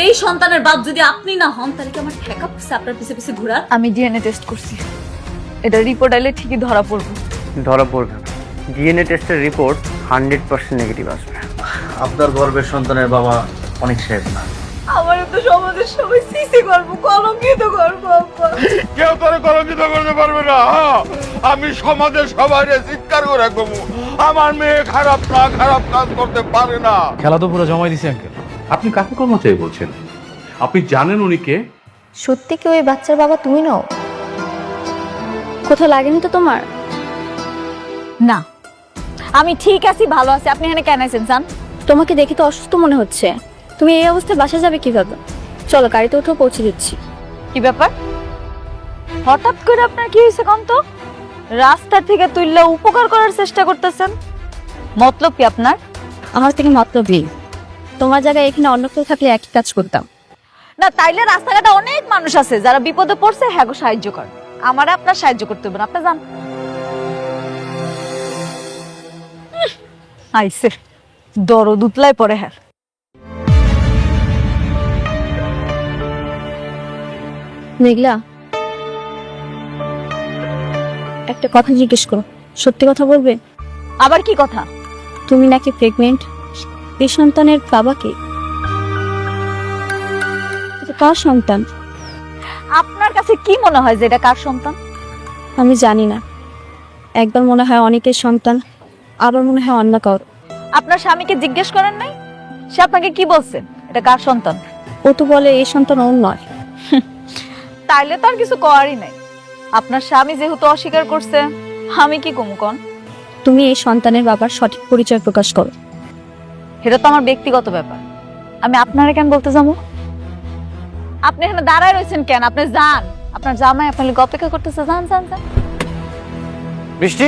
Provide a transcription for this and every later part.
এই সন্তানের বাপ যদি আপনি না হন তাহলে কি আমার ঠেকা পড়ছে আপনার পিছে পিছে ঘোরা? আমি ডিএনএ টেস্ট করছি, এটা রিপোর্ট আইলে ঠিকই ধরা পড়বে। ধরা পড়বে না, ডিএনএ টেস্টের রিপোর্ট 100% নেগেটিভ আসবে। আপনার গর্ভের সন্তানের বাবা অনেক সাহেব না। আমার তো সমাজের সবাই সিসি করব, কলঙ্কিত করব আব্বা। কেউ তোরে কলঙ্কিত করতে পারবে না। আমি সমাজের সবাই চিৎকার করে কমু, আমার মেয়ে খারাপ না, খারাপ কাজ করতে পারে না। খেলা তো পুরো জমাই দিছে আঙ্কেল। আপনি কাকে কর্মচারী বলছেন? আপনি জানেন উনি কে? সত্যি কি ওই বাচ্চার বাবা তুমি নও? কোথাও লাগেনি তো তোমার? না, আমি ঠিক আছি, ভালো আছি। আপনি এখানে কেন আছেন জান? তোমাকে দেখে তো অসুস্থ মনে হচ্ছে। তুমি এই অবস্থায় বাসা যাবে কিভাবে? চলো গাড়িতে উঠে পৌঁছে দিচ্ছি। কি ব্যাপার, হঠাৎ করে আপনার কি হয়েছে কম তো? রাস্তা থেকে তুললে উপকার করার চেষ্টা করতেছেন, মতলব কি আপনার? আমার থেকে মতলব নেই। তোমার জায়গায় এখানে অন্য কেউ থাকলে একই কাজ করতাম। না, তাইলে রাস্তাঘাটে অনেক মানুষ আছে যারা বিপদে পড়ছে, হ্যাঁ গো সাহায্য কর। আমারে আপনার সাহায্য করতে হবে না, আপনি যান। আইসে দরদ উতলায় পড়ে। হ্যাঁ, মেঘলা, একটা কথা জিজ্ঞেস করো, সত্যি কথা বলবে? আবার কি কথা? তুমি নাকি প্রেগনেন্ট? এই সন্তানের বাবা কে? এটা কার সন্তান? আপনার কাছে কি মনে হয় যে এটা কার সন্তান? আমি জানি না। একবার মনে হয় অনেকের সন্তান, আবার মনে হয় অন্য কারোর। আপনার স্বামীকে জিজ্ঞেস করেন নাই? সে আপনাকে কি বলছে এটা কার সন্তান? ও তো বলে এই সন্তান ওর নয়। তাইলে তো আর কিছু করারই নাই। আপনার স্বামী যেহেতু অস্বীকার করছে, আমি কি কমু কন? তুমি এই সন্তানের বাবার সঠিক পরিচয় প্রকাশ করো। এটা তো আমার ব্যক্তিগত ব্যাপার, আমি আপনারা কেন বলতে যাবো? আপনি এখানে দাঁড়ায় রয়েছেন কেন? আপনি যান, আপনার জামাই আপনার লাগি অপেক্ষা করতেছে। যান যান যান। বৃষ্টি,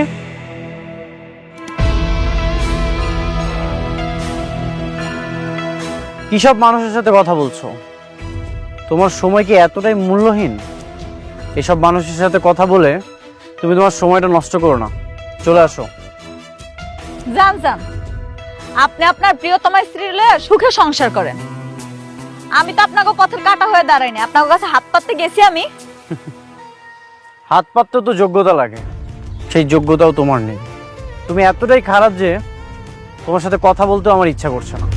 কি সব মানুষের সাথে কথা বলছো? তোমার সময় কি এতটাই মূল্যহীন? এসব মানুষের সাথে কথা বলে তুমি তোমার সময়টা নষ্ট করো না, চলে আসো। যান যান, আপনি আপনার প্রিয়তমা স্ত্রী লয়ে সুখে সংসার করেন। আমি তো আপনাকে পথের কাটা হয়ে দাঁড়াইনি, আপনার কাছে হাত পাততে গেছি আমি। হাত পাততে তো যোগ্যতা লাগে, সেই যোগ্যতাও তোমার নেই। তুমি এতটাই খারাপ যে তোমার সাথে কথা বলতেও আমার ইচ্ছা করছে না।